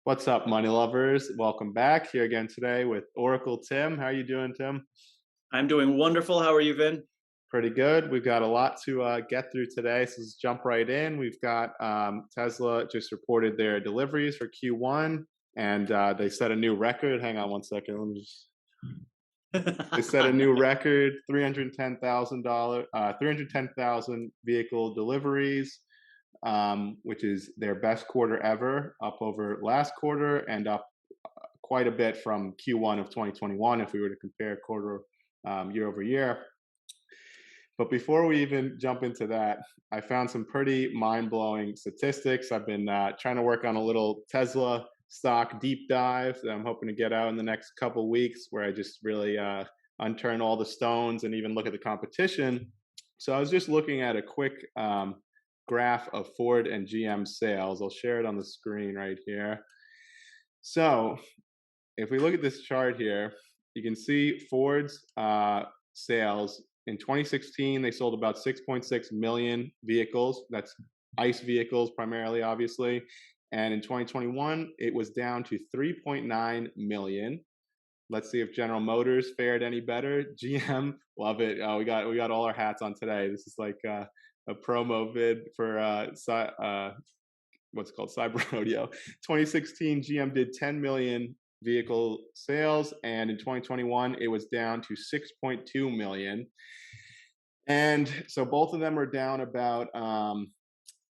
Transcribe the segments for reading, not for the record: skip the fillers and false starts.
What's up, money lovers? Welcome back here again today with Oracle Tim. How are you doing, Tim? I'm doing wonderful. How are you, Vin? Pretty good. We've got a lot to get through today, so let's jump right in. We've got Tesla just reported their deliveries for Q1, and they set a new record. Hang on one second. Let me just. They set a new record: 310,000 vehicle deliveries, which is their best quarter ever, up over last quarter and up quite a bit from Q1 of 2021 if we were to compare quarter year over year. But before we even jump into that, I found some pretty mind blowing statistics. I've been trying to work on a little Tesla stock deep dive that I'm hoping to get out in the next couple weeks, where I just really unturn all the stones and even look at the competition. So I was just looking at a quick graph of Ford and GM sales. I'll share it on the screen right here. So if we look at this chart here, you can see Ford's sales. In 2016, they sold about 6.6 million vehicles. That's ICE vehicles primarily, obviously. And in 2021, it was down to 3.9 million. Let's see if General Motors fared any better. GM, love it. We got all our hats on today. This is like a promo vid for what's it called, Cyber Rodeo. 2016, GM did 10 million vehicle sales, and in 2021 it was down to 6.2 million. And so both of them are down about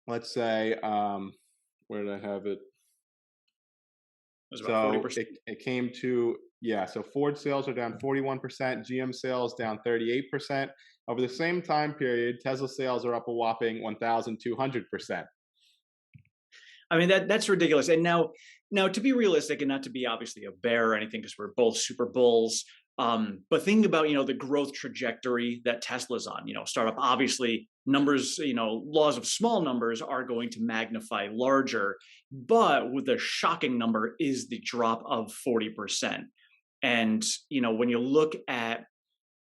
let's say where did I have it? It was about So 40%. it came to, yeah, so Ford sales are down 41%, GM sales down 38%. Over the same time period, Tesla sales are up a whopping 1,200%. I mean, that's ridiculous. And now to be realistic and not to be obviously a bear or anything, because we're both super bulls. But thinking about, the growth trajectory that Tesla's on, startup, obviously numbers, laws of small numbers are going to magnify larger, but with the shocking number is the drop of 40%. And, when you look at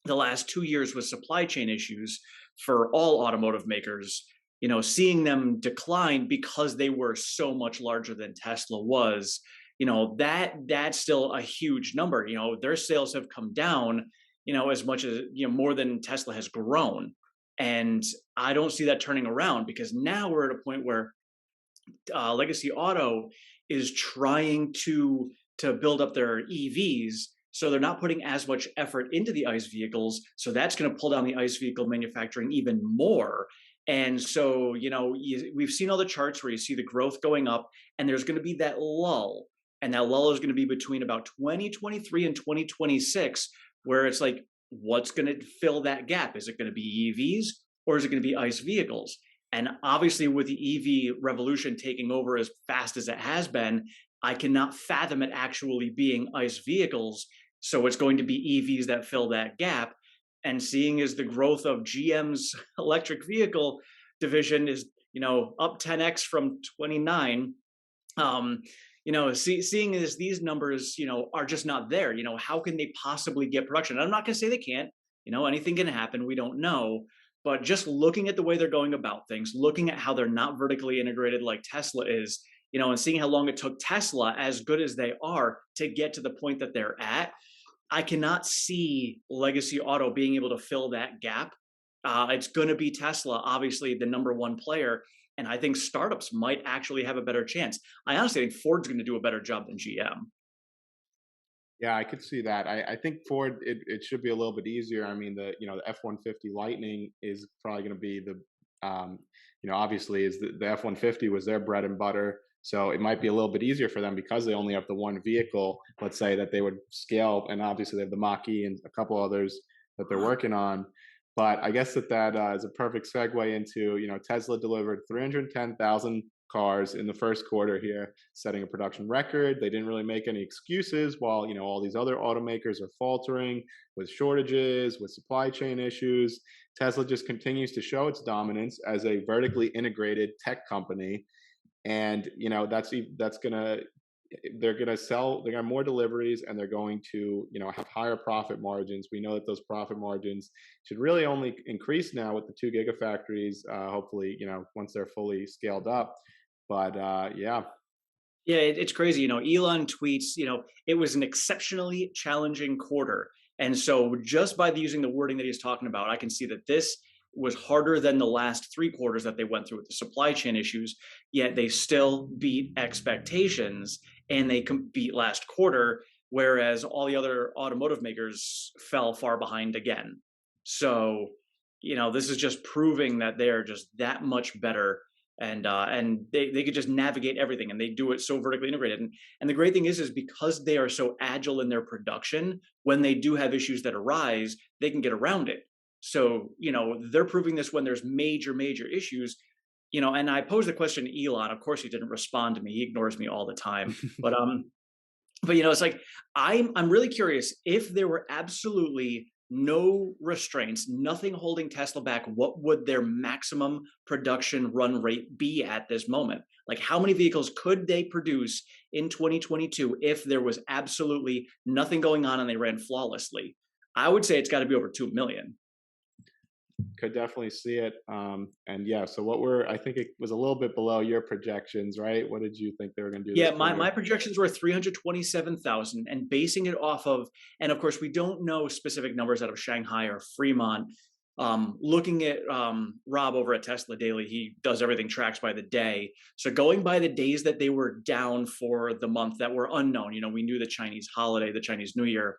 the last 2 years with supply chain issues for all automotive makers, seeing them decline because they were so much larger than Tesla was, that's still a huge number. Their sales have come down, as much as, more than Tesla has grown. And I don't see that turning around, because now we're at a point where Legacy Auto is trying to build up their EVs. So they're not putting as much effort into the ICE vehicles. So that's going to pull down the ICE vehicle manufacturing even more. And so, we've seen all the charts where you see the growth going up, and there's going to be that lull. And that lull is going to be between about 2023 and 2026, where it's like, what's going to fill that gap? Is it going to be EVs, or is it going to be ICE vehicles? And obviously, with the EV revolution taking over as fast as it has been, I cannot fathom it actually being ICE vehicles. So it's going to be EVs that fill that gap. And seeing as the growth of GM's electric vehicle division is, up 10x from 29, seeing as these numbers, are just not there, how can they possibly get production? I'm not going to say they can't, anything can happen. We don't know. But just looking at the way they're going about things, looking at how they're not vertically integrated like Tesla is, and seeing how long it took Tesla, as good as they are, to get to the point that they're at, I cannot see Legacy Auto being able to fill that gap. It's going to be Tesla, obviously the number one player. And I think startups might actually have a better chance. I honestly think Ford's going to do a better job than GM. Yeah, I could see that. I think Ford, it should be a little bit easier. I mean, the F-150 Lightning is probably going to be obviously is the F-150 was their bread and butter. So it might be a little bit easier for them because they only have the one vehicle, let's say, that they would scale. And obviously they have the Mach-E and a couple others that they're working on. But I guess that is a perfect segue into, Tesla delivered 310,000 cars in the first quarter here, setting a production record. They didn't really make any excuses while, all these other automakers are faltering with shortages, with supply chain issues. Tesla just continues to show its dominance as a vertically integrated tech company. And, they're going to sell, they got more deliveries, and they're going to, have higher profit margins. We know that those profit margins should really only increase now with the 2 gigafactories, hopefully, once they're fully scaled up. But yeah. Yeah, it's crazy. Elon tweets, it was an exceptionally challenging quarter. And so just by using the wording that he's talking about, I can see that this was harder than the last 3 quarters that they went through with the supply chain issues, yet they still beat expectations and they beat last quarter, whereas all the other automotive makers fell far behind again. So, this is just proving that they're just that much better, and they could just navigate everything, and they do it so vertically integrated. And the great thing is because they are so agile in their production, when they do have issues that arise, they can get around it. So they're proving this when there's major issues. And I posed the question to Elon. Of course he didn't respond to me. He ignores me all the time. But it's like I'm really curious, if there were absolutely no restraints, nothing holding Tesla back, what would their maximum production run rate be at this moment? Like, how many vehicles could they produce in 2022 if there was absolutely nothing going on and they ran flawlessly? I would say it's got to be over 2 million. Could definitely see it. And yeah, so I think it was a little bit below your projections, right? What did you think they were going to do this Yeah, my, quarter? my projections were 327,000, and basing it off of, and of course, we don't know specific numbers out of Shanghai or Fremont. Looking at Rob over at Tesla Daily, he does everything tracks by the day. So going by the days that they were down for the month that were unknown, we knew the Chinese holiday, the Chinese New Year,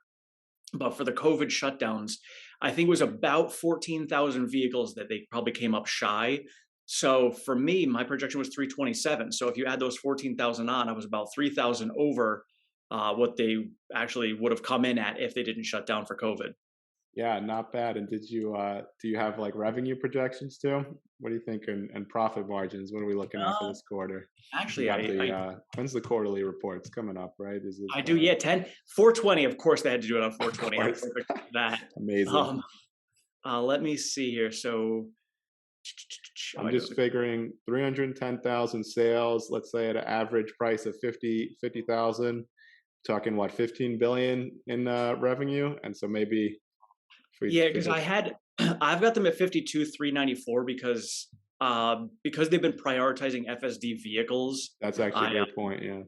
but for the COVID shutdowns, I think it was about 14,000 vehicles that they probably came up shy. So for me, my projection was 327. So if you add those 14,000 on, I was about 3,000 over what they actually would have come in at if they didn't shut down for COVID. Yeah, not bad. And do you have like revenue projections too? What do you think? And profit margins? What are we looking at for Uh, this quarter? We actually, got when's the quarterly reports coming up, right? Is I it, do. Yeah, 420. Of course, they had to do it on of 420. I'm course. perfect for that. Amazing. Um, let me see here. So, how do I'm I do just it? figuring 310,000 sales, let's say at an average price of 50,000, talking what, 15 billion in revenue. And so maybe if we Yeah, because figure I've got them at 52,394 because they've been prioritizing FSD vehicles. that's actually a I great point. Yeah.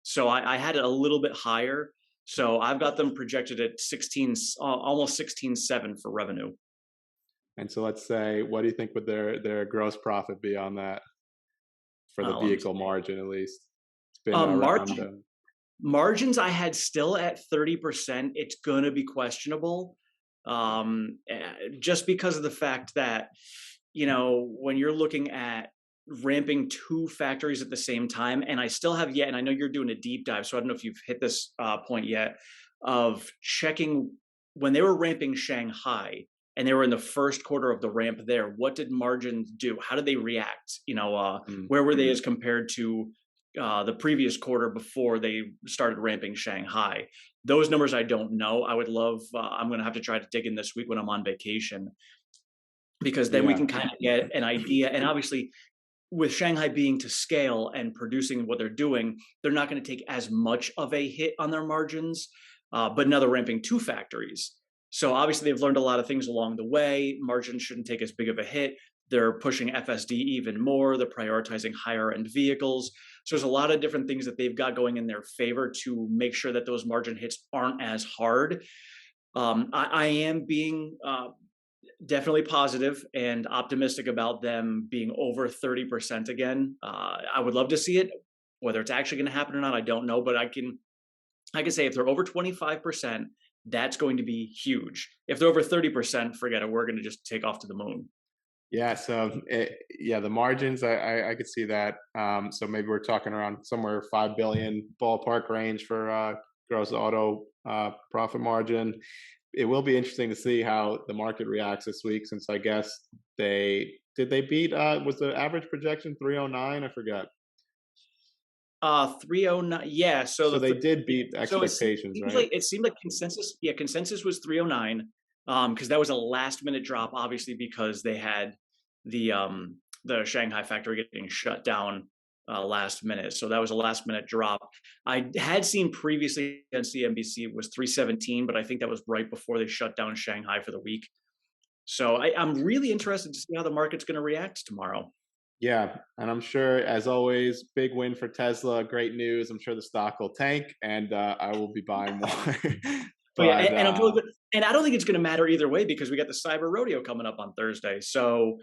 So I had it a little bit higher. So I've got them projected at 16, almost 16.7 for revenue. And so let's say, what do you think would their gross profit be on that for the Let me vehicle see. margin at least? It's been around. Margins I had still at 30%. It's gonna be questionable, just because of the fact that when you're looking at ramping 2 factories at the same time, and I still have yet, and I know you're doing a deep dive, so I don't know if you've hit this point yet of checking when they were ramping Shanghai and they were in the first quarter of the ramp there. What did margins do? How did they react? Mm. Where were they as compared to the previous quarter before they started ramping Shanghai? Those numbers I don't know. I would love. I'm going to have to try to dig in this week when I'm on vacation, because then we Yeah. can kind of get an idea. And obviously, with Shanghai being to scale and producing what they're doing, they're not going to take as much of a hit on their margins. But now they're ramping 2 factories. So obviously, they've learned a lot of things along the way. Margins shouldn't take as big of a hit. They're pushing FSD even more. They're prioritizing higher end vehicles. So there's a lot of different things that they've got going in their favor to make sure that those margin hits aren't as hard. I am being definitely positive and optimistic about them being over 30% again. I would love to see it. Whether it's actually going to happen or not, I don't know. But I can say if they're over 25%, that's going to be huge. If they're over 30%, forget it. We're going to just take off to the moon. Yeah. So yeah, the margins, I could see that. So maybe we're talking around somewhere 5 billion ballpark range for gross auto profit margin. It will be interesting to see how the market reacts this week, since I guess they beat was the average projection 309? I forgot. 309. Yeah. So they did beat So expectations, seems right? like it seemed like consensus. Yeah, consensus was 309. Because that was a last minute drop, obviously, because they had the Shanghai factory getting shut down last minute. So that was a last minute drop. I had seen previously on CNBC was 317, but I think that was right before they shut down Shanghai for the week. So I'm really interested to see how the market's going to react tomorrow. Yeah, and I'm sure, as always, big win for Tesla. Great news. I'm sure the stock will tank, and I will be buying more. Oh yeah, but and I'm totally good. And I don't think it's going to matter either way because we got the Cyber Rodeo coming up on Thursday. So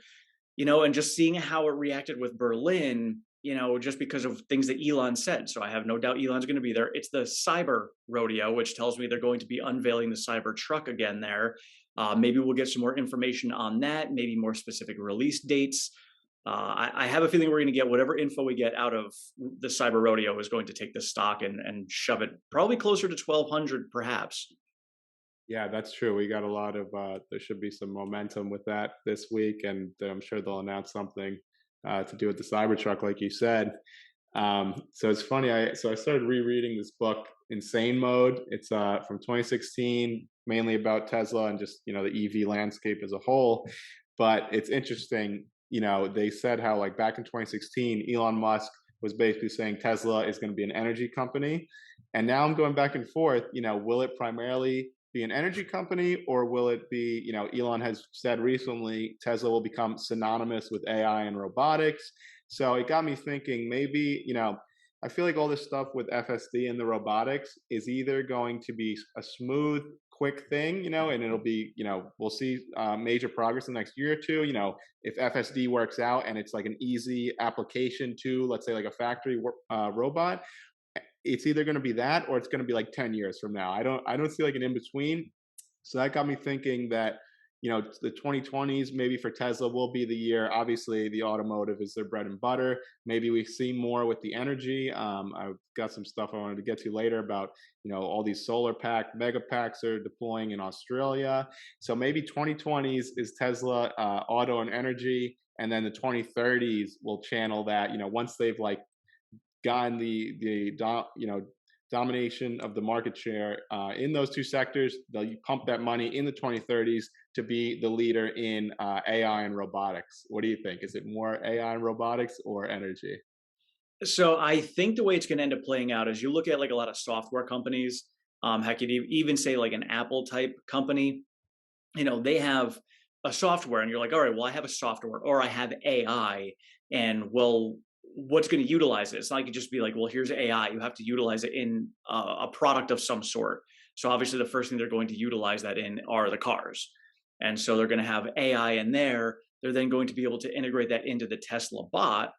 and just seeing how it reacted with Berlin, just because of things that Elon said. So I have no doubt Elon's going to be there. It's the Cyber Rodeo, which tells me they're going to be unveiling the Cyber truck again there. Maybe we'll get some more information on that, maybe more specific release dates. I have a feeling we're going to get whatever info we get out of the Cyber Rodeo is going to take the stock and shove it probably closer to 1200, perhaps. yeah, that's true. We got a lot of there should be some momentum with that this week, and I'm sure they'll announce something to do with the Cybertruck, like you said. So it's funny. I started rereading this book, Insane Mode. It's from 2016, mainly about Tesla and just the EV landscape as a whole. But it's interesting. They said how like back in 2016, Elon Musk was basically saying Tesla is going to be an energy company, and now I'm going back and forth. Will it primarily be an energy company, or will it be, Elon has said recently Tesla will become synonymous with AI and robotics. So it got me thinking maybe, I feel like all this stuff with FSD and the robotics is either going to be a smooth, quick thing, and it'll be, we'll see major progress in the next year or two. If FSD works out and it's like an easy application to, let's say, like a factory robot, it's either going to be that or it's going to be like 10 years from now. I don't see like an in between. So that got me thinking that, the 2020s maybe for Tesla will be the year. Obviously, the automotive is their bread and butter. Maybe we see more with the energy. I've got some stuff I wanted to get to later about, all these solar pack mega packs are deploying in Australia. So maybe 2020s is Tesla auto and energy, and then the 2030s will channel that. Once they've like gotten domination of the market share in those two sectors, they'll pump that money in the 2030s to be the leader in AI and robotics. What do you think? Is it more AI and robotics or energy? So I think the way it's going to end up playing out is you look at like a lot of software companies. Heck, you'd even say like an Apple type company. They have a software, and you're like, all right, well, I have a software or I have AI, and well, what's going to utilize it? It's not like you just be like, well, here's AI. You have to utilize it in a product of some sort. So obviously, the first thing they're going to utilize that in are the cars, and so they're going to have AI in there. They're then going to be able to integrate that into the Tesla bot,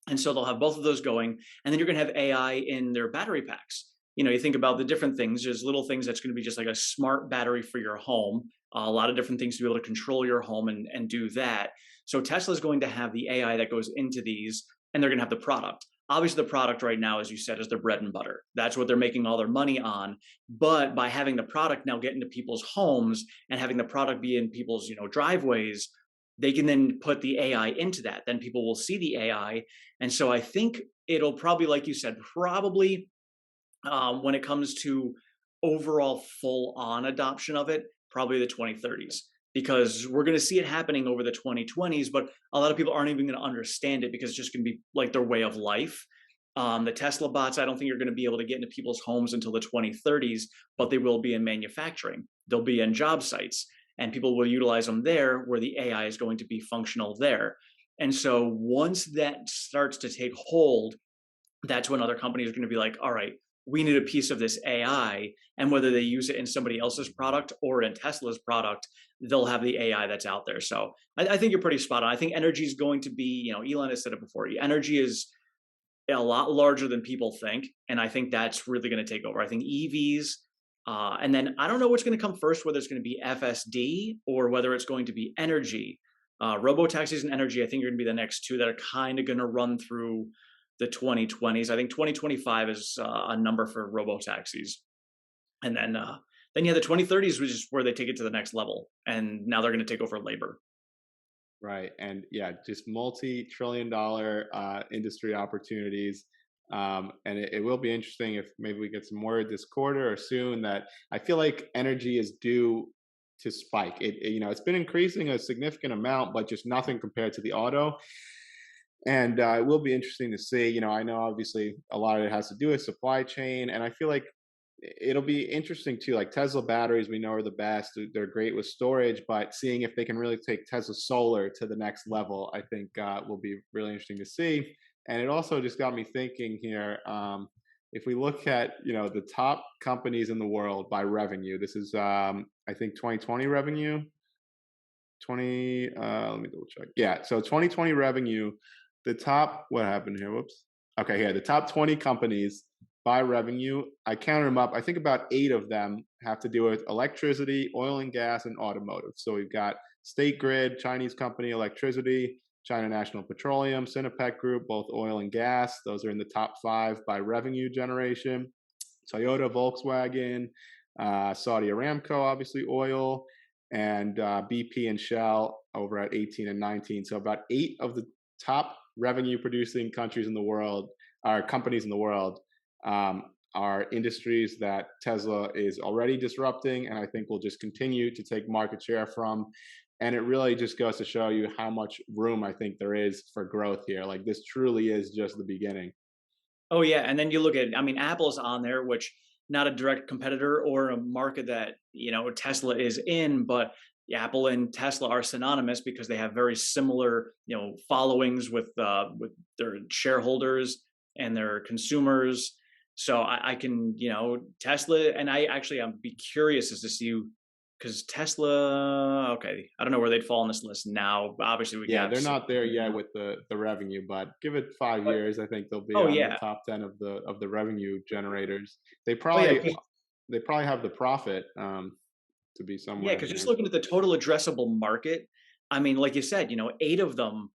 and so they'll have both of those going. And then you're going to have AI in their battery packs. You think about the different things. There's little things that's going to be just like a smart battery for your home, a lot of different things to be able to control your home and do that. So Tesla's going to have the AI that goes into these, and they're going to have the product. Obviously, the product right now, as you said, is their bread and butter. That's what they're making all their money on. But by having the product now get into people's homes and having the product be in people's driveways, they can then put the AI into that. Then people will see the AI. And so I think it'll probably, like you said, probably when it comes to overall full on adoption of it, probably the 2030s. Because we're going to see it happening over the 2020s, but a lot of people aren't even going to understand it because it's just going to be like their way of life. The Tesla bots, I don't think you're going to be able to get into people's homes until the 2030s, but they will be in manufacturing. They'll be in job sites, and people will utilize them there where the AI is going to be functional there. And so once that starts to take hold, that's when other companies are going to be like, all right, we need a piece of this AI. And whether they use it in somebody else's product or in Tesla's product, they'll have the AI that's out there. So I think you're pretty spot on. I think energy is going to be, Elon has said it before, energy is a lot larger than people think. And I think that's really going to take over. I think EVs, and then I don't know what's going to come first, whether it's going to be FSD or whether it's going to be energy. Robotaxis and energy, I think, are going to be the next two that are kind of going to run through the 2020s. I think 2025 is a number for robotaxis, and then yeah, the 2030s, which is where they take it to the next level, and now they're going to take over labor. Right. And yeah, just multi-trillion dollar industry opportunities. And it will be interesting if maybe we get some word this quarter or soon that I feel like energy is due to spike. It's been increasing a significant amount, but just nothing compared to the auto. And it will be interesting to see. I know obviously a lot of it has to do with supply chain, and I feel like it'll be interesting too. Like Tesla batteries, we know are the best. They're great with storage, but seeing if they can really take Tesla solar to the next level, I think will be really interesting to see. And it also just got me thinking here. If we look at the top companies in the world by revenue, this is I think 2020 revenue. 20 let me double check. Yeah, so 2020 revenue, the top, what happened here, whoops. Okay, here, the top 20 companies by revenue, I counted them up. I think about 8 of them have to do with electricity, oil and gas, and automotive. So we've got State Grid, Chinese company, electricity, China National Petroleum, Sinopec Group, both oil and gas. Those are in the top 5 by revenue generation. Toyota, Volkswagen, Saudi Aramco, obviously oil, and BP and Shell over at 18 and 19. So about 8 of the top revenue producing countries in the world, are companies in the world, are industries that Tesla is already disrupting, and I think will just continue to take market share from. And it really just goes to show you how much room I think there is for growth here. Like this truly is just the beginning. Oh yeah, and then you look at, I mean, Apple's on there, which not a direct competitor or a market that Tesla is in, but Apple and Tesla are synonymous because they have very similar followings with their shareholders and their consumers. So I can Tesla, and I'm be curious as to see, because Tesla, okay, I don't know where they'd fall on this list now. Obviously, we Yeah, got they're not there yet with the revenue, but give it 5 but years, I think they'll be oh on the yeah, top 10 of the revenue generators. They oh yeah, probably they probably have the profit to be yeah, somewhere in because just there. looking at the total addressable market, I mean, like you said, 8 of them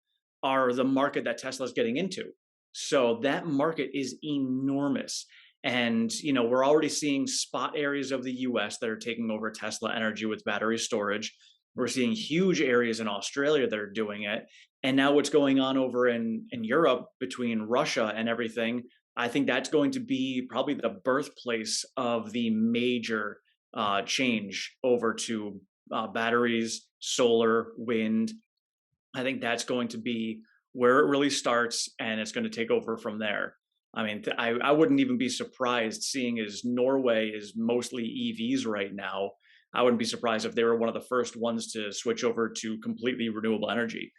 are the market that Tesla's getting into. So that market is enormous. And, we're already seeing spot areas of the US that are taking over Tesla energy with battery storage. We're seeing huge areas in Australia that are doing it. And now what's going on over in Europe between Russia and everything, I think that's going to be probably the birthplace of the major change over to batteries, solar, wind. I think that's going to be where it really starts, and it's going to take over from there. I mean, I wouldn't even be surprised, seeing as Norway is mostly EVs right now. I wouldn't be surprised if they were one of the first ones to switch over to completely renewable energy.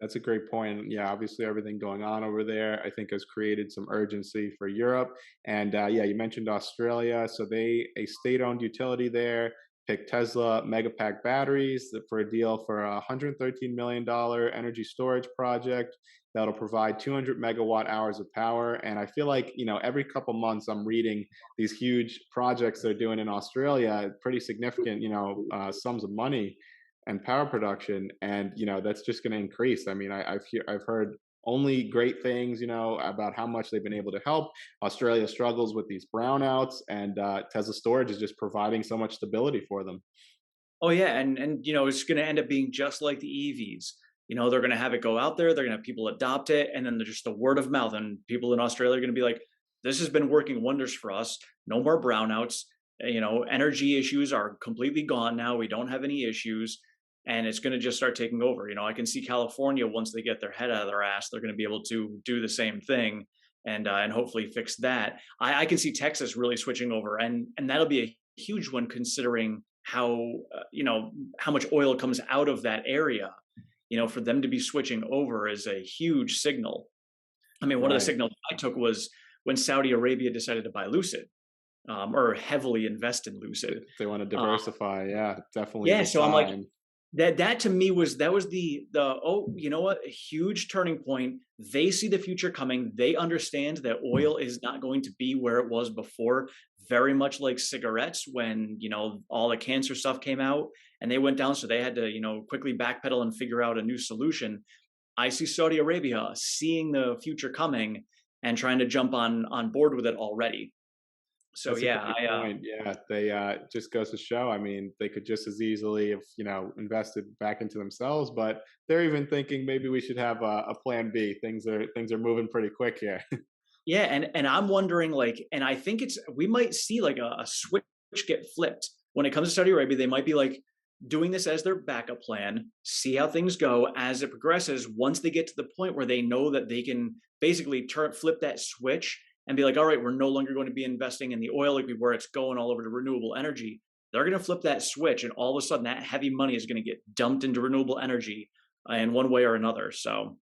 That's a great point. Yeah, obviously everything going on over there, I think, has created some urgency for Europe. And yeah, you mentioned Australia, so a state-owned utility there picked Tesla Megapack batteries for a deal for a $113 million energy storage project that'll provide 200 megawatt hours of power. And I feel like every couple months I'm reading these huge projects they're doing in Australia, pretty significant sums of money and power production, and that's just going to increase. I mean, I've heard only great things about how much they've been able to help. Australia struggles with these brownouts, and Tesla storage is just providing so much stability for them. Oh yeah, and it's going to end up being just like the EVs. They're going to have it go out there. They're going to have people adopt it, and then there's just the word of mouth. And people in Australia are going to be like, "This has been working wonders for us. No more brownouts. Energy issues are completely gone now. We don't have any issues." And it's going to just start taking over. I can see California, once they get their head out of their ass, they're going to be able to do the same thing, and hopefully fix that. I can see Texas really switching over, and that'll be a huge one, considering how how much oil comes out of that area. For them to be switching over is a huge signal. I mean, one of the Right. signals I took was when Saudi Arabia decided to buy Lucid, or heavily invest in Lucid. If they want to Uh, diversify, yeah, definitely yeah, a so I'm like, sign. that to me was the oh, you know what, a huge turning point. They see the future coming. They understand that oil is not going to be where it was before. Very much like cigarettes, when all the cancer stuff came out and they went down, so they had to quickly backpedal and figure out a new solution. I see Saudi Arabia seeing the future coming and trying to jump on board with it already. So That's a yeah, great I point. Yeah, they just goes to show. I mean, they could just as easily have invested back into themselves, but they're even thinking maybe we should have a plan B. Things are moving pretty quick here. Yeah, and I'm wondering, like, and I think we might see like a switch get flipped when it comes to Saudi Arabia. They might be like doing this as their backup plan, see how things go as it progresses. Once they get to the point where they know that they can basically flip that switch and be like, all right, we're no longer going to be investing in the oil like we were. It's going all over to renewable energy. They're going to flip that switch, and all of a sudden, that heavy money is going to get dumped into renewable energy in one way or another. So,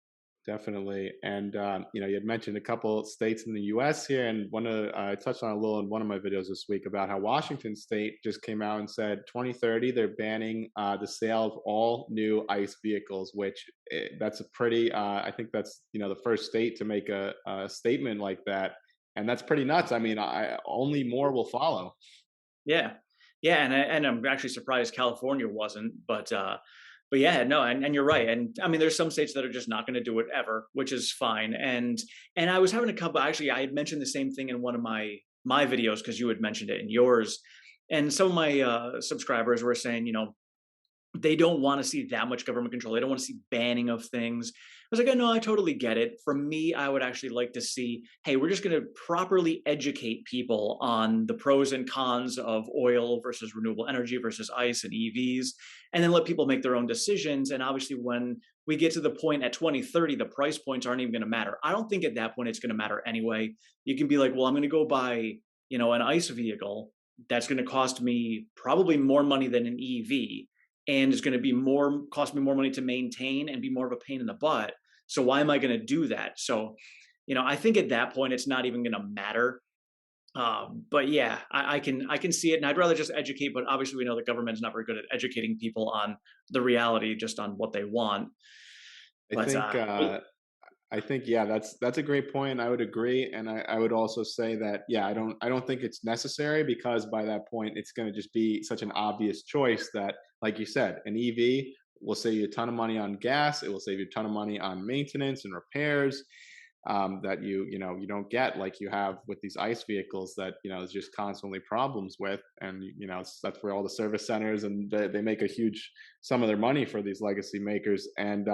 Definitely. And, you had mentioned a couple states in the US here, and I touched on a little in one of my videos this week about how Washington State just came out and said 2030, they're banning the sale of all new ICE vehicles, which that's a pretty, I think that's, the first state to make a statement like that. And that's pretty nuts. I mean, only more will follow. yeah, yeah, and I'm actually surprised California wasn't, but yeah, no, and you're right, and I mean, there's some states that are just not going to do it ever, which is fine, and I was having a couple. Actually, I had mentioned the same thing in one of my videos because you had mentioned it in yours, and some of my subscribers were saying, they don't want to see that much government control. They don't want to see banning of things. I was like, oh, no, I totally get it. For me, I would actually like to see, hey, we're just going to properly educate people on the pros and cons of oil versus renewable energy versus ICE and EVs, and then let people make their own decisions. And obviously, when we get to the point at 2030, the price points aren't even going to matter. I don't think at that point it's going to matter anyway. You can be like, well, I'm going to go buy, an ICE vehicle that's going to cost me probably more money than an EV, and it's going to be cost me more money to maintain and be more of a pain in the butt. So why am I going to do that? So, I think at that point it's not even going to matter. But yeah, I can see it, and I'd rather just educate. But obviously, we know the government's not very good at educating people on the reality, just on what they want. I But think I think yeah, that's a great point. I would agree, and I would also say that yeah, I don't think it's necessary because by that point it's going to just be such an obvious choice that, like you said, an EV will save you a ton of money on gas. It will save you a ton of money on maintenance and repairs that you don't get like you have with these ICE vehicles that there's just constantly problems with, and that's where all the service centers and they make a huge sum of their money for these legacy makers. And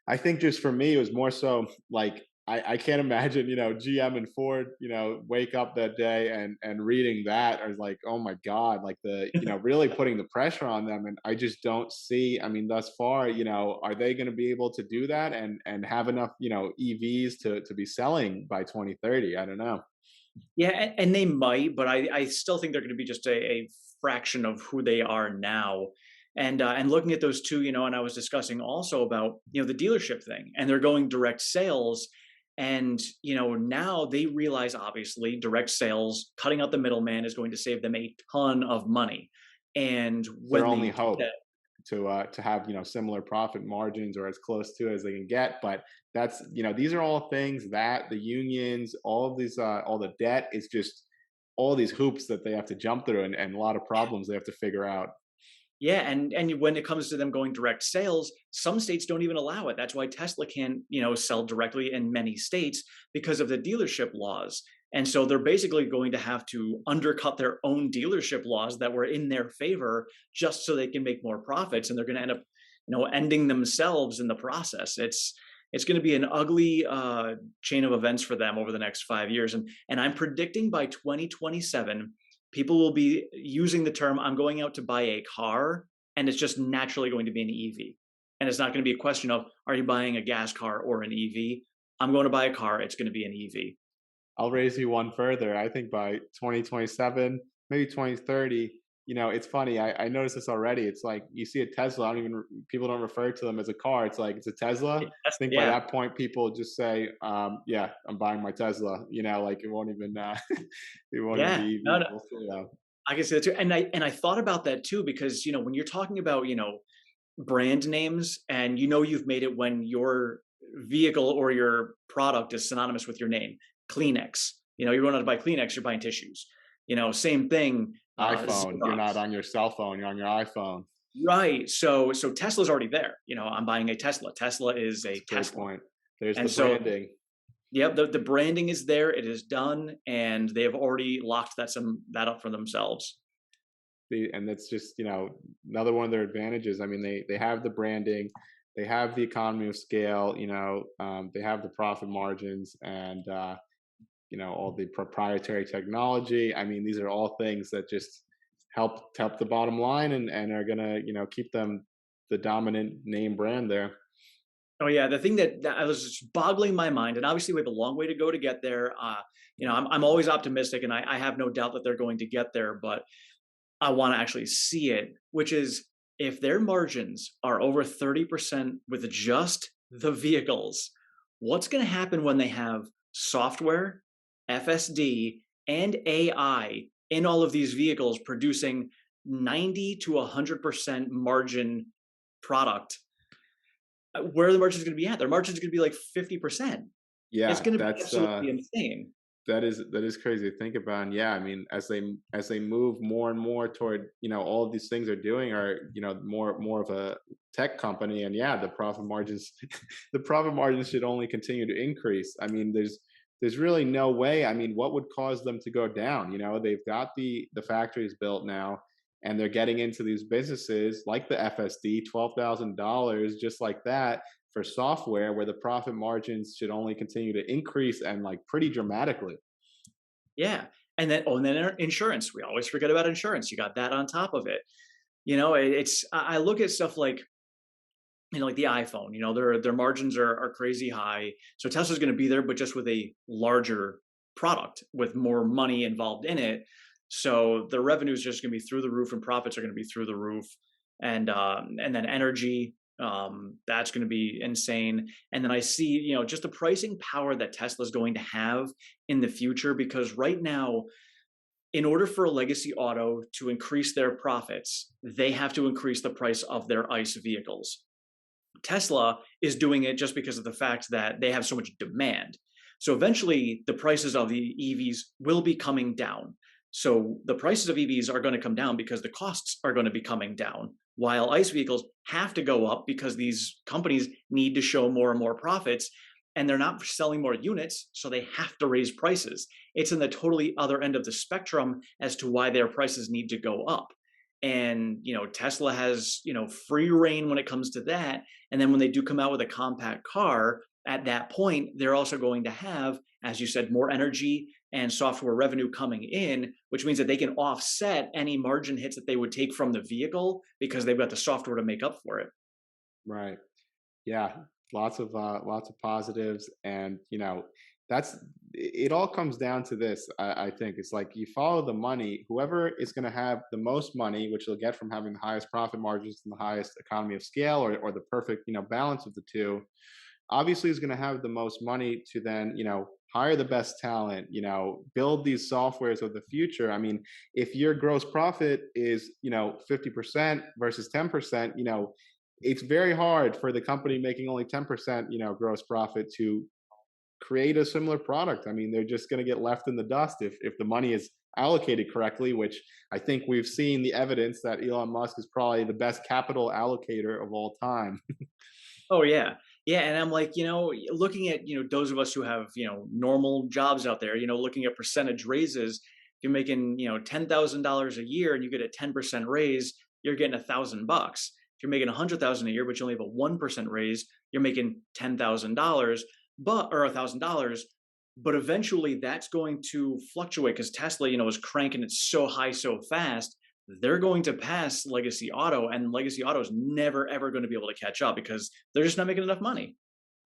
I think just for me, it was more so like I can't imagine, GM and Ford, wake up that day and reading that. I was like, oh my God, like really putting the pressure on them. And I just don't see, I mean, thus far, are they going to be able to do that and have enough, EVs to be selling by 2030? I don't know. yeah, and they might, but I still think they're going to be just a fraction of who they are now. And looking at those two, and I was discussing also about the dealership thing, and they're going direct sales, and now they realize obviously direct sales, cutting out the middleman, is going to save them a ton of money. And Their when they only do hope that, to have similar profit margins or as close to as they can get. But that's these are all things that the unions, all of these, all the debt is just all these hoops that they have to jump through, and a lot of problems they have to figure out. yeah, and when it comes to them going direct sales, some states don't even allow it. That's why Tesla can't, sell directly in many states because of the dealership laws. And so they're basically going to have to undercut their own dealership laws that were in their favor just so they can make more profits. And they're going to end up, ending themselves in the process. It's going to be an ugly chain of events for them over the next 5 years. And I'm predicting by 2027 people will be using the term, I'm going out to buy a car, and it's just naturally going to be an EV. And it's not going to be a question of, are you buying a gas car or an EV? I'm going to buy a car, it's going to be an EV. I'll raise you one further. I think by 2027, maybe 2030, it's funny. I noticed this already. It's like you see a Tesla. I don't even people don't refer to them as a car. It's like it's a Tesla. I think by Yeah. that point, people just say, "Yeah, I'm buying my Tesla." Like it won't even it won't even be Yeah. No, EV. no, We'll see. I can see that too. And I thought about that too, because when you're talking about, brand names, and you've made it when your vehicle or your product is synonymous with your name. Kleenex. You're going out to buy Kleenex, you're buying tissues. Same thing. iPhone. You're not Xerox. on your cell phone. You're on your iPhone. Right. So Tesla's already there. I'm buying a Tesla. Tesla is That's a a great Tesla. point. There's the And so, branding. yep, the branding is there. It is done, and they have already locked that up for themselves. And that's just another one of their advantages. I mean, they have the branding, they have the economy of scale, they have the profit margins, and all the proprietary technology. I mean, these are all things that just help the bottom line, and are gonna keep them the dominant name brand there. Oh yeah, the thing that I was just boggling my mind, and obviously we have a long way to go to get there. I'm always optimistic, and I have no doubt that they're going to get there. But I want to actually see it, which is if their margins are over 30% with just the vehicles, what's going to happen when they have software, FSD, and AI in all of these vehicles producing 90 to 100% margin product? Where are the margins going to be at? Their margins are going to be like 50%. It's Yeah, going to be absolutely insane. that is crazy to think about. And yeah, I mean, as they move more and more toward, all of these things they're doing are, more of a tech company. And yeah, the profit margins the profit margins should only continue to increase. I mean, there's really no way. I mean, what would cause them to go down? They've got the factories built now, and they're getting into these businesses like the FSD, $12,000 just like that for software, where the profit margins should only continue to increase, and like pretty dramatically. Yeah. And then insurance. We always forget about insurance. You got that on top of it. I look at stuff like, like the iPhone, their margins are crazy high. So Tesla's going to be there, but just with a larger product with more money involved in it. So the revenue is just going to be through the roof, and profits are going to be through the roof. And then energy, that's going to be insane. And then I see, just the pricing power that Tesla's going to have in the future, because right now, in order for a legacy auto to increase their profits, they have to increase the price of their ICE vehicles. Tesla is doing it just because of the fact that they have so much demand. So eventually, the prices of the EVs will be coming down. So the prices of EVs are going to come down because the costs are going to be coming down, while ICE vehicles have to go up because these companies need to show more and more profits, and they're not selling more units, so they have to raise prices. It's in the totally other end of the spectrum as to why their prices need to go up. And Tesla has free reign when it comes to that. And then when they do come out with a compact car, at that point they're also going to have, as you said, more energy and software revenue coming in, which means that they can offset any margin hits that they would take from the vehicle because they've got the software to make up for it. Right. Yeah, lots of positives. And that's it. All comes down to this. I think it's like you follow the money. Whoever is going to have the most money, which they'll get from having the highest profit margins and the highest economy of scale, or the perfect balance of the two, obviously is going to have the most money to then hire the best talent, build these softwares of the future. I mean, if your gross profit is 50% versus 10%, it's very hard for the company making only 10% gross profit to create a similar product. I mean, they're just going to get left in the dust if the money is allocated correctly, which I think we've seen the evidence that Elon Musk is probably the best capital allocator of all time. Oh yeah. Yeah. And I'm like, looking at, those of us who have, normal jobs out there, looking at percentage raises, if you're making, $10,000 a year and you get a 10% raise, you're getting $1,000. If you're making 100,000 a year, but you only have a 1% raise, you're making $10,000, or $1,000. But eventually that's going to fluctuate because Tesla, is cranking it so high so fast. They're going to pass legacy auto, and legacy auto is never ever going to be able to catch up because they're just not making enough money.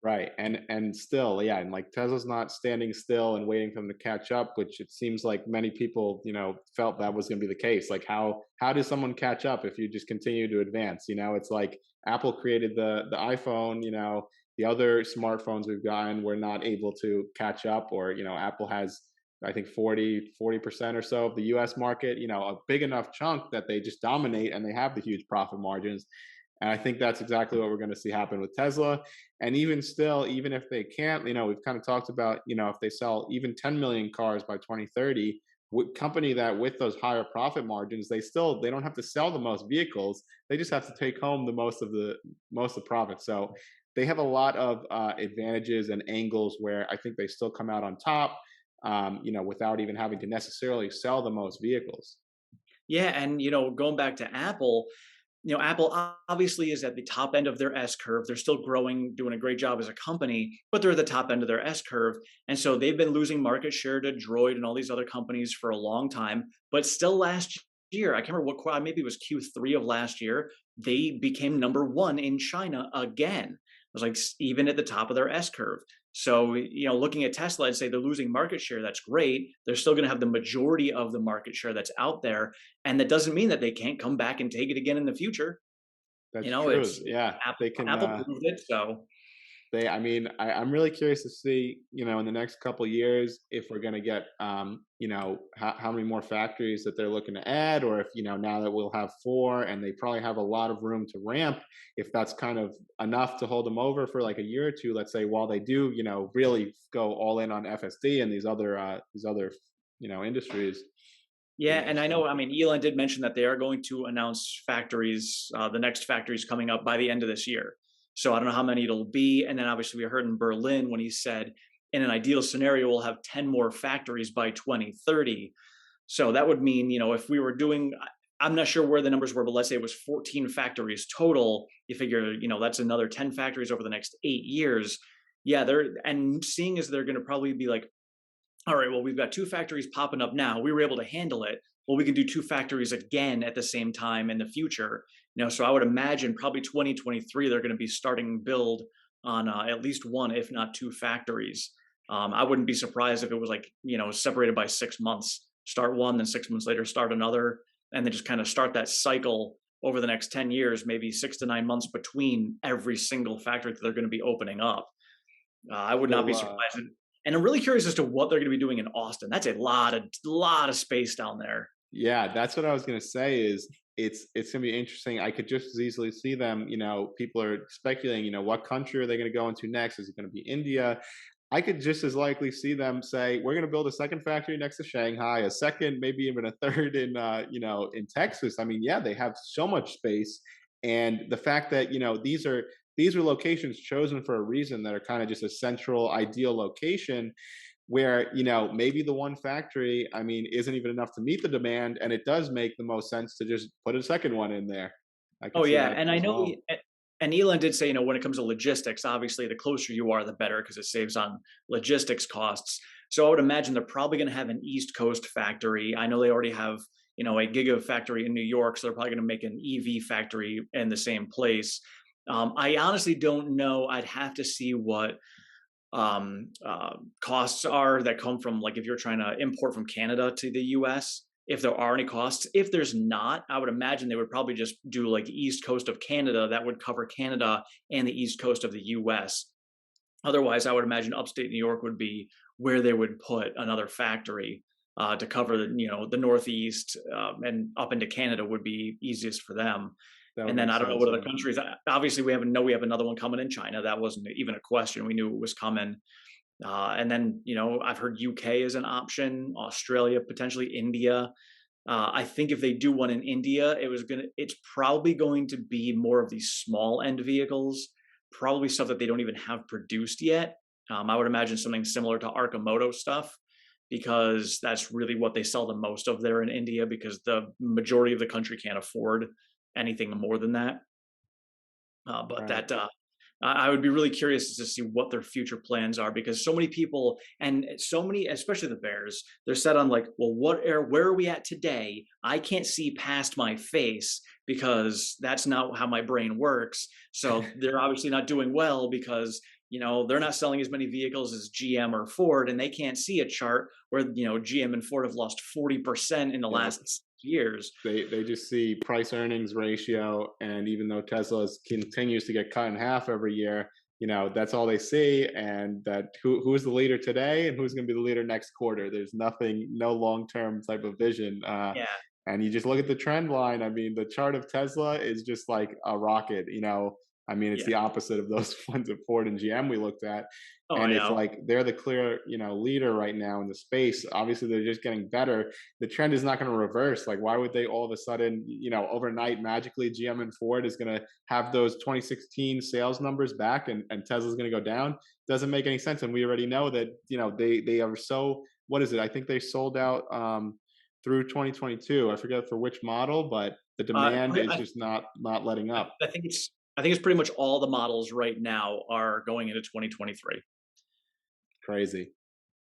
Right. And still, yeah, and like Tesla's not standing still and waiting for them to catch up, which it seems like many people, felt that was going to be the case. Like how does someone catch up if you just continue to advance? It's like Apple created the iPhone, the other smartphones we've gotten were not able to catch up, or Apple has, I think, 40% or so of the US market, a big enough chunk that they just dominate and they have the huge profit margins. And I think that's exactly what we're going to see happen with Tesla. And even still, even if they can't, we've kind of talked about, if they sell even 10 million cars by 2030, company that with those higher profit margins, they don't have to sell the most vehicles. They just have to take home the most of the profit. So they have a lot of advantages and angles where I think they still come out on top, without even having to necessarily sell the most vehicles. Yeah. And, going back to Apple, Apple obviously is at the top end of their S curve. They're still growing, doing a great job as a company, but they're at the top end of their S curve. And so they've been losing market share to Droid and all these other companies for a long time. But still last year, I can't remember maybe it was Q3 of last year, they became number one in China again. was like even at the top of their S curve. So, looking at Tesla and say they're losing market share, that's great. They're still going to have the majority of the market share that's out there. And that doesn't mean that they can't come back and take it again in the future. That's It's true. Yeah, Apple, they can. Apple proved it. So, I mean, I'm really curious to see, in the next couple years, if we're going to get, how many more factories that they're looking to add, or if, now that we'll have four and they probably have a lot of room to ramp, if that's kind of enough to hold them over for like a year or two, let's say, while they do, really go all in on FSD and these other, industries. Be yeah. And I interesting. know, I mean, Elon did mention that they are going to announce factories, the next factories coming up by the end of this year. So I don't know how many it'll be. And then obviously we heard in Berlin when he said, in an ideal scenario, we'll have 10 more factories by 2030. So that would mean, if we were doing, I'm not sure where the numbers were, but let's say it was 14 factories total. You figure, that's another 10 factories over the next 8 years. Yeah, and seeing as they're going to probably be like, all right, well, we've got two factories popping up now. We were able to handle it. Well, we can do two factories again at the same time in the future. So I would imagine probably 2023 they're going to be starting build on at least one, if not two factories. I wouldn't be surprised if it was like separated by 6 months. Start one, then 6 months later start another, and then just kind of start that cycle over the next 10 years, maybe 6 to 9 months between every single factory that they're going to be opening up. I would not be Well, surprised. And I'm really curious as to what they're going to be doing in Austin. That's a lot of space down there. yeah, that's what I was gonna say. Is it's gonna be interesting. I could just as easily see them. People are speculating. What country are they going to go into next? Is it going to be India? I could just as likely see them say, we're going to build a second factory next to Shanghai, a second, maybe even a third in, in Texas. I mean, yeah, they have so much space, and the fact that these are locations chosen for a reason that are kind of just a central, ideal location where maybe the one factory, I mean, isn't even enough to meet the demand, and it does make the most sense to just put a second one in there. I Oh could see yeah, that and I as know, well. and Elon did say, when it comes to logistics, obviously the closer you are, the better because it saves on logistics costs. So I would imagine they're probably going to have an East Coast factory. I know they already have, a gigafactory in New York, so they're probably going to make an EV factory in the same place. I honestly don't know. I'd have to see what costs are that come from, like, if you're trying to import from Canada to the US, if there are any costs. If there's not, I would imagine they would probably just do like East Coast of Canada that would cover Canada and the East Coast of the US. Otherwise, I would imagine upstate New York would be where they would put another factory to cover the Northeast, and up into Canada would be easiest for them. That would And then make I don't know sense. what other Yeah. countries. Obviously, we have another one coming in China. That wasn't even a question. We knew it was coming. And then I've heard UK is an option, Australia, potentially India. I think if they do one in India, it's probably going to be more of these small end vehicles, probably stuff that they don't even have produced yet. I would imagine something similar to Arcimoto stuff, because that's really what they sell the most of there in India, because the majority of the country can't afford anything more than that. But Right. that I would be really curious to see what their future plans are, because so many people and so many, especially the Bears, they're set on like, well, where are we at today? I can't see past my face because that's not how my brain works. So they're obviously not doing well because they're not selling as many vehicles as GM or Ford, and they can't see a chart where GM and Ford have lost 40% in the Yeah. last years. They just see price earnings ratio, and even though Tesla continues to get cut in half every year, that's all they see, and that who's the leader today and who's going to be the leader next quarter. There's nothing, no long term type of vision. Yeah, And you just look at the trend line. I mean, the chart of Tesla is just like a rocket. I mean, it's yeah. the opposite of those ones of Ford and GM we looked at. Oh And it's yeah. like they're the clear, leader right now in the space. Obviously, they're just getting better. The trend is not going to reverse. Like, why would they all of a sudden, overnight magically GM and Ford is going to have those 2016 sales numbers back, and Tesla's going to go down? Doesn't make any sense. And we already know that, they are so, what is it? I think they sold out through 2022. I forget for which model, but the demand is I, just not letting I, up. I think it's pretty much all the models right now are going into 2023. Crazy.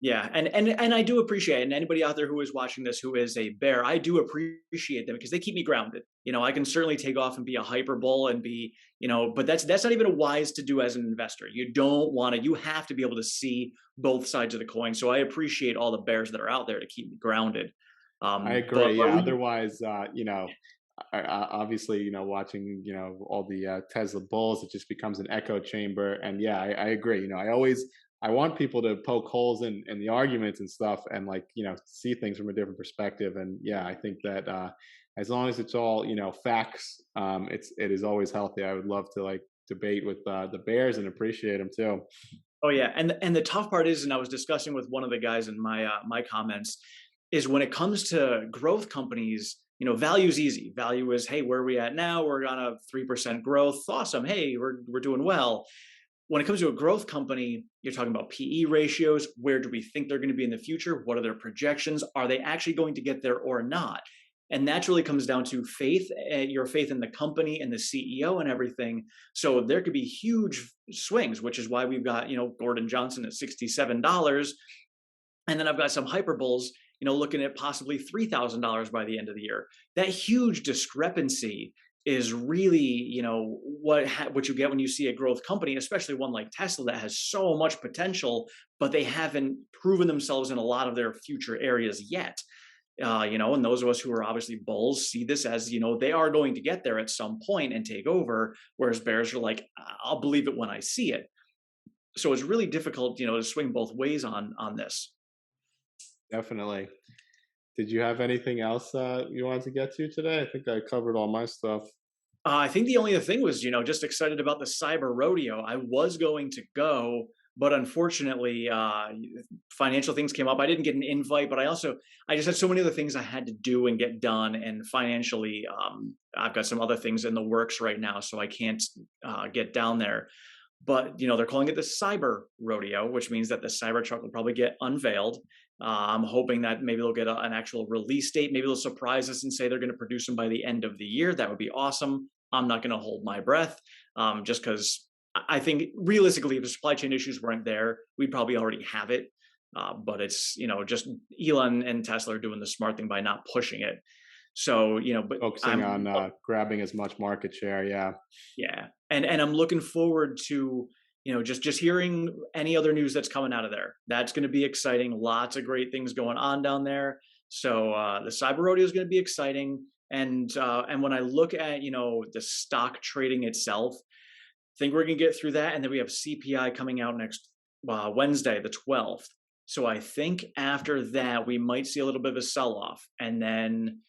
Yeah, and I do appreciate it. And anybody out there who is watching this who is a bear, I do appreciate them because they keep me grounded. I can certainly take off and be a hyper bull and be, but that's not even wise to do as an investor. You don't want to. You have to be able to see both sides of the coin. So I appreciate all the bears that are out there to keep me grounded. I But agree. Yeah. Otherwise, obviously, watching, all the Tesla bulls, it just becomes an echo chamber. And yeah, I agree. I want people to poke holes in the arguments and stuff, and like, see things from a different perspective. And yeah, I think that as long as it's all, facts, it is always healthy. I would love to like debate with the bears and appreciate them too. Oh yeah, and the tough part is, and I was discussing with one of the guys in my comments, is when it comes to growth companies, value is easy. Value is, hey, where are we at now? We're on a 3% growth. Awesome. Hey, we're doing well. When it comes to a growth company, you're talking about PE ratios. Where do we think they're going to be in the future? What are their projections? Are they actually going to get there or not? And that really comes down to faith, your faith in the company and the CEO and everything. So there could be huge swings, which is why we've got, Gordon Johnson at $67. And then I've got some hyperbulls, looking at possibly $3,000 by the end of the year. That huge discrepancy is really, what you get when you see a growth company, especially one like Tesla that has so much potential, but they haven't proven themselves in a lot of their future areas yet. And those of us who are obviously bulls see this as, they are going to get there at some point and take over, whereas bears are like, I'll believe it when I see it. So it's really difficult, to swing both ways on this. Definitely. Did you have anything else you wanted to get to today? I think I covered all my stuff. I think the only other thing was, just excited about the cyber rodeo. I was going to go, but unfortunately, financial things came up. I didn't get an invite, but I just had so many other things I had to do and get done. And financially, I've got some other things in the works right now, so I can't get down there. But they're calling it the cyber rodeo, which means that the Cybertruck will probably get unveiled. I'm hoping that maybe they'll get an actual release date. Maybe they'll surprise us and say they're going to produce them by the end of the year. That would be awesome. I'm not going to hold my breath, just because I think realistically, if the supply chain issues weren't there, we'd probably already have it. But it's, just Elon and Tesla are doing the smart thing by not pushing it. So, but Focusing on grabbing as much market share. Yeah. yeah, and I'm looking forward to, just hearing any other news that's coming out of there. That's going to be exciting. Lots of great things going on down there. So the cyber rodeo is going to be exciting. And when I look at, the stock trading itself, I think we're going to get through that. And then we have CPI coming out next Wednesday, the 12th. So I think after that, we might see a little bit of a sell-off, and then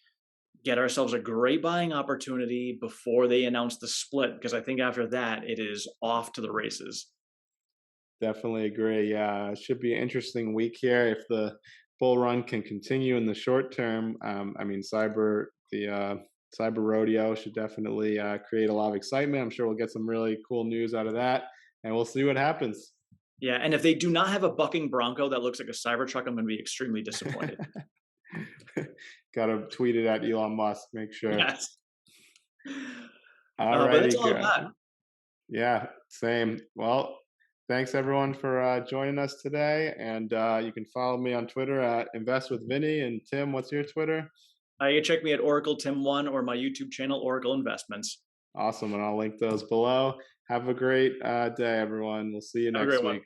get ourselves a great buying opportunity before they announce the split, because I think after that, it is off to the races. Definitely agree. Yeah, it should be an interesting week here if the bull run can continue in the short term. The cyber rodeo should definitely create a lot of excitement. I'm sure we'll get some really cool news out of that, and we'll see what happens. Yeah, and if they do not have a bucking bronco that looks like a Cybertruck, I'm going to be extremely disappointed. Got to tweet it at Elon Musk. Make sure. Yes. All But righty, that's all I've good. got. Yeah, same. Well, thanks everyone for joining us today, and you can follow me on Twitter at Invest with Vinny. And Tim, what's your Twitter? You can check me at Oracle Tim1 or my YouTube channel, Oracle Investments. Awesome, and I'll link those below. Have a great day, everyone. We'll see you Have a next great one. week.